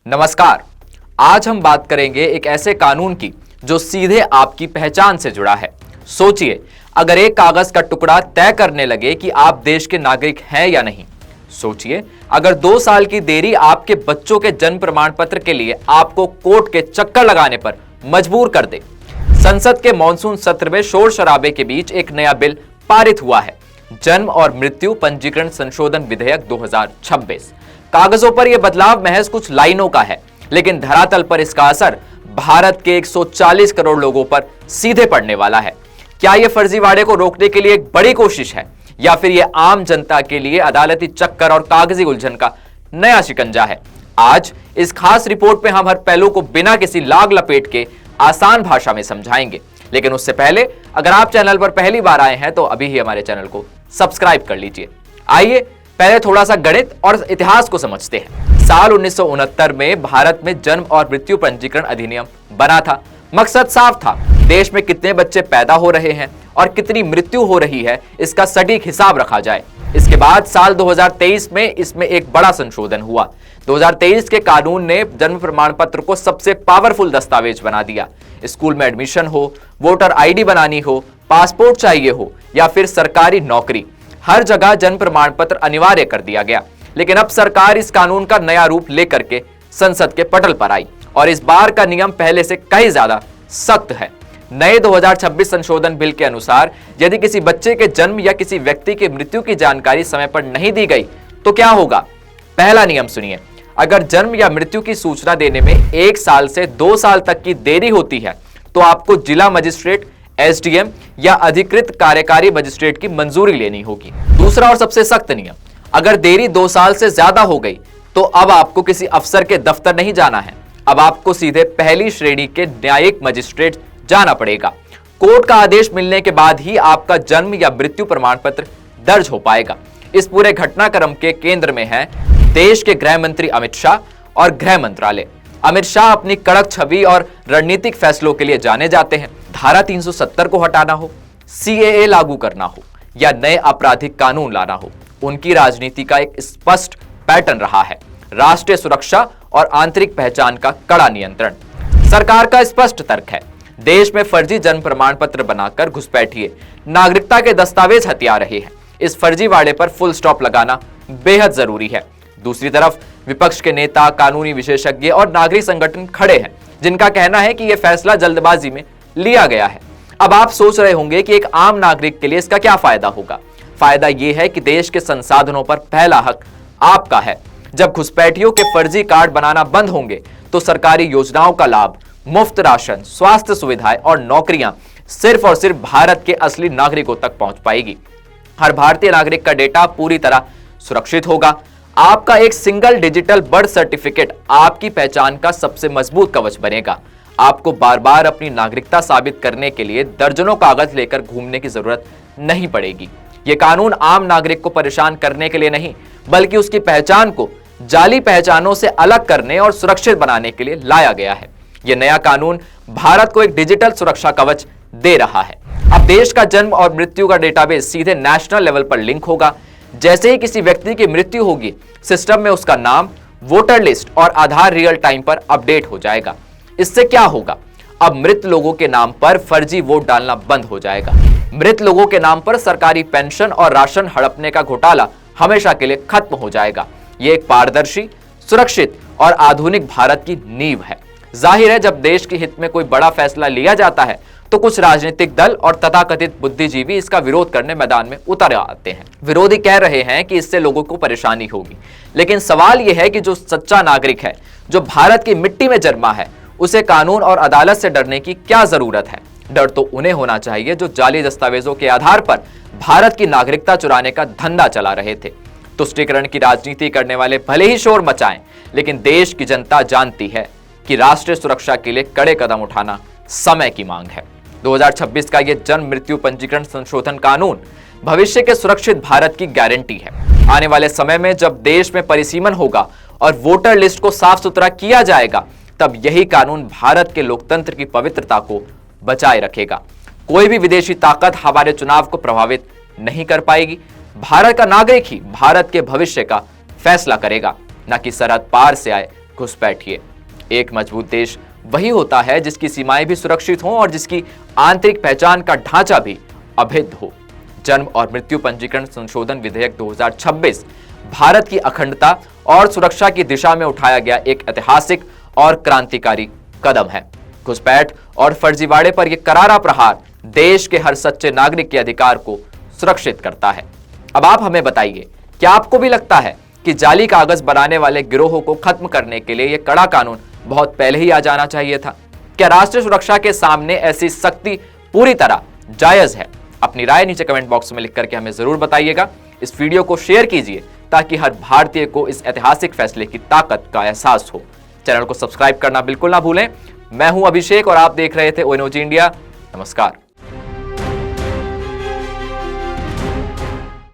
नमस्कार। आज हम बात करेंगे एक ऐसे कानून की जो सीधे आपकी पहचान से जुड़ा है। सोचिए, अगर एक कागज का टुकड़ा तय करने लगे कि आप देश के नागरिक हैं या नहीं। सोचिए, अगर 2 साल की देरी आपके बच्चों के जन्म प्रमाण पत्र के लिए आपको कोर्ट के चक्कर लगाने पर मजबूर कर दे। संसद के मॉनसून सत्र में शोर शराबे के बीच एक नया बिल पारित हुआ है, जन्म और मृत्यु पंजीकरण संशोधन विधेयक 2026। कागजों पर यह बदलाव महज कुछ लाइनों का है, लेकिन धरातल पर इसका असर भारत के 140 करोड़ लोगों पर सीधे पड़ने वाला है। क्या यह फर्जीवाड़े को रोकने के लिए एक बड़ी कोशिश है, या फिर यह आम जनता के लिए अदालती चक्कर और कागजी उलझन का नया शिकंजा है? आज इस खास रिपोर्ट में हम हर पहलू को बिना किसी लाग लपेट के आसान भाषा में समझाएंगे। लेकिन उससे पहले अगर आप चैनल पर पहली बार आए हैं तो अभी ही हमारे चैनल को सब्सक्राइब कर लीजिए। आइए पहले थोड़ा सा गणित और इतिहास को समझते हैं। साल 1969 में भारत में जन्म और मृत्यु पंजीकरण अधिनियम बना था। मकसद साफ था, देश में कितने बच्चे पैदा हो रहे हैं और कितनी मृत्यु हो रही है, इसका सटीक हिसाब रखा जाए। इसके बाद साल 2023 में इसमें एक बड़ा संशोधन हुआ। 2023 के कानून ने जन्म प्रमाण पत्र को सबसे पावरफुल दस्तावेज बना दिया। स्कूल में एडमिशन हो, वोटर आईडी बनानी हो, पासपोर्ट चाहिए हो या फिर सरकारी नौकरी, हर जगह जन्म प्रमाण पत्र अनिवार्य कर दिया गया। लेकिन अब सरकार इस कानून का नया रूप लेकर के संसद के पटल पर आई और इस बार का नियम पहले से कहीं ज्यादा सख्त है। नए 2026 संशोधन बिल के अनुसार यदि किसी बच्चे के जन्म या किसी व्यक्ति की मृत्यु की जानकारी समय पर नहीं दी गई तो क्या होगा? पहला नियम सुनिए। अगर जन्म या मृत्यु की सूचना देने में 1 साल से 2 साल तक की देरी होती है तो आपको जिला मजिस्ट्रेट, एसडीएम या अधिकृत कार्यकारी मजिस्ट्रेट की मंजूरी लेनी होगी। दूसरा और सबसे सख्त नियम, अगर देरी 2 साल से ज्यादा हो गई तो अब आपको किसी अफसर के दफ्तर नहीं जाना है, अब आपको सीधे पहली श्रेणी के न्यायिक मजिस्ट्रेट जाना पड़ेगा। कोर्ट का आदेश मिलने के बाद ही आपका जन्म या मृत्यु प्रमाण पत्र दर्ज हो पाएगा। इस पूरे घटनाक्रम के केंद्र में है देश के गृह मंत्री अमित शाह और गृह मंत्रालय। अमित शाह अपनी कड़क छवि और रणनीतिक फैसलों के लिए जाने जाते हैं। धारा 370 को हटाना हो, सीएए लागू करना हो या नए आपराधिक कानून लाना हो, उनकी राजनीति का एक स्पष्ट पैटर्न रहा है। राष्ट्रीय सुरक्षा और आंतरिक पहचान का कड़ा नियंत्रण। सरकार का स्पष्ट तर्क है, देश में फर्जी जन्म प्रमाण पत्र बनाकर घुसपैठिए नागरिकता के दस्तावेज हथिया रहे हैं। इस फर्जीवाड़े पर फुल स्टॉप लगाना बेहद जरूरी है। दूसरी तरफ विपक्ष के नेता, कानूनी विशेषज्ञ और नागरिक संगठन खड़े हैं, जिनका कहना है कि यह फैसला जल्दबाजी में लिया गया है। अब आप सोच रहे होंगे कि एक आम नागरिक के लिए इसका क्या फायदा होगा? फायदा यह है कि देश के संसाधनों पर पहला हक आपका है। जब घुसपैठियों के फर्जी कार्ड बनाना बंद होंगे तो सरकारी योजनाओं का लाभ, मुफ्त राशन, स्वास्थ्य सुविधाएं और नौकरियां सिर्फ और सिर्फ भारत के असली नागरिकों तक पहुंच पाएगी। हर भारतीय नागरिक का डेटा पूरी तरह सुरक्षित होगा। आपका एक सिंगल डिजिटल बर्थ सर्टिफिकेट आपकी पहचान का सबसे मजबूत कवच बनेगा। आपको बार बार अपनी नागरिकता साबित करने के लिए दर्जनों कागज लेकर घूमने की जरूरत नहीं पड़ेगी। यह कानून आम नागरिक को परेशान करने के लिए नहीं, बल्कि उसकी पहचान को जाली पहचानों से अलग करने और सुरक्षित बनाने के लिए लाया गया है। यह नया कानून भारत को एक डिजिटल सुरक्षा कवच दे रहा है। अब देश का जन्म और मृत्यु का डेटाबेस सीधे नेशनल लेवल पर लिंक होगा। जैसे ही किसी व्यक्ति की मृत्यु होगी, सिस्टम में उसका नाम, वोटर लिस्ट और आधार रियल टाइम पर अपडेट हो जाएगा। इससे क्या होगा? अब मृत लोगों के नाम पर फर्जी वोट डालना बंद हो जाएगा। मृत लोगों के नाम पर सरकारी पेंशन और राशन हड़पने का घोटाला हमेशा के लिए खत्म हो जाएगा। यह एक पारदर्शी, सुरक्षित और आधुनिक भारत की नींव है। जाहिर है, जब देश के हित में कोई बड़ा फैसला लिया जाता है तो कुछ राजनीतिक दल और तथाकथित बुद्धिजीवी इसका विरोध करने मैदान में उतर आते हैं। विरोधी कह रहे हैं कि इससे लोगों को परेशानी होगी, लेकिन सवाल यह है कि जो सच्चा नागरिक है, जो भारत की मिट्टी में जन्मा है, उसे कानून और अदालत से डरने की क्या जरूरत है? डर तो उन्हें होना चाहिए जो जाली दस्तावेजों के आधार पर भारत की नागरिकता चुराने का धंधा चला रहे थे। तुष्टीकरण की राजनीति करने वाले भले ही शोर मचाएं, लेकिन देश की जनता जानती है कि राष्ट्रीय सुरक्षा के लिए कड़े कदम उठाना समय की मांग है। 2026 का यह जन्म मृत्यु पंजीकरण संशोधन कानून भविष्य के सुरक्षित भारत की गारंटी है। आने वाले समय में जब देश में परिसीमन होगा और वोटर लिस्ट को साफ सुथरा किया जाएगा, तब यही कानून भारत के लोकतंत्र की पवित्रता को बचाए रखेगा। कोई भी विदेशी ताकत हमारे चुनाव को प्रभावित नहीं कर पाएगी। भारत का नागरिक ही भारत के भविष्य का फैसला करेगा, न कि सरहद पार से आए घुसपैठिए। एक मजबूत देश वही होता है जिसकी सीमाएं भी सुरक्षित हों और जिसकी आंतरिक पहचान का ढांचा भी अभेद्य हो। जन्म और मृत्यु पंजीकरण संशोधन विधेयक 2026 भारत की अखंडता और सुरक्षा की दिशा में उठाया गया एक ऐतिहासिक और क्रांतिकारी कदम है। घुसपैठ और फर्जीवाड़े पर यह करारा प्रहार देश के हर सच्चे नागरिक के अधिकार को सुरक्षित करता है। अब आप हमें बताइए, क्या आपको भी लगता है कि जाली कागज बनाने वाले गिरोहों को खत्म करने के लिए यह कड़ा कानून बहुत पहले ही आ जाना चाहिए था? क्या राष्ट्रीय सुरक्षा के सामने ऐसी सख्ती पूरी तरह जायज है? अपनी राय नीचे कमेंट बॉक्स में लिख करके हमें जरूर बताइएगा। इस वीडियो को शेयर कीजिए ताकि हर भारतीय को इस ऐतिहासिक फैसले की ताकत का एहसास हो। चैनल को सब्सक्राइब करना बिल्कुल ना भूलें। मैं हूं अभिषेक और आप देख रहे थे ONOG इंडिया। नमस्कार।